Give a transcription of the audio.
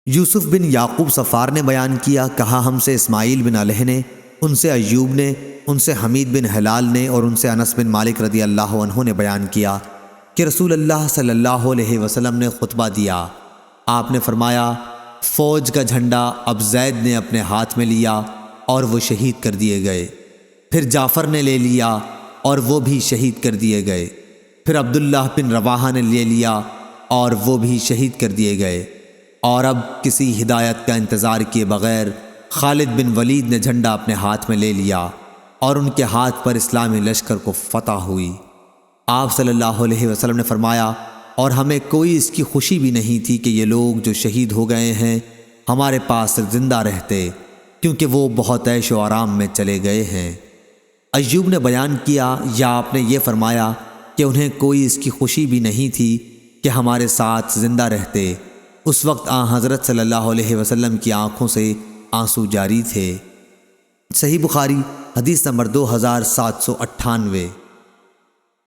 یوسف بن یعقوب صفار نے بیان کیا، کہا ہم سے اسماعیل بن علیہ نے، ان سے ایوب نے، ان سے حمید بن ہلال نے اور ان سے انس بن مالک رضی اللہ عنہ نے بیان کیا کہ رسول اللہ صلی اللہ علیہ وسلم نے خطبہ دیا۔ آپ نے فرمایا، فوج کا جھنڈا اب زید نے اپنے ہاتھ میں لیا اور وہ شہید کر دیے گئے، پھر جعفر نے لے لیا اور وہ بھی شہید کر دیے گئے، پھر عبداللہ بن رواحہ نے لے لیا اور وہ بھی شہید کر دیے گئے، اور اب کسی ہدایت کا انتظار کیے بغیر خالد بن ولید نے جھنڈا اپنے ہاتھ میں لے لیا اور ان کے ہاتھ پر اسلامی لشکر کو فتح ہوئی۔ آپ صلی اللہ علیہ وسلم نے فرمایا، اور ہمیں کوئی اس کی خوشی بھی نہیں تھی کہ یہ لوگ جو شہید ہو گئے ہیں ہمارے پاس زندہ رہتے، کیونکہ وہ بہت عیش و آرام میں چلے گئے ہیں۔ ایوب نے بیان کیا، یا آپ نے یہ فرمایا کہ انہیں کوئی اس کی خوشی بھی نہیں تھی کہ ہمارے ساتھ زندہ رہتے۔ اس وقت حضرت صلی اللہ علیہ وسلم کی آنکھوں سے آنسو جاری تھے۔ صحیح بخاری حدیث نمبر 2798۔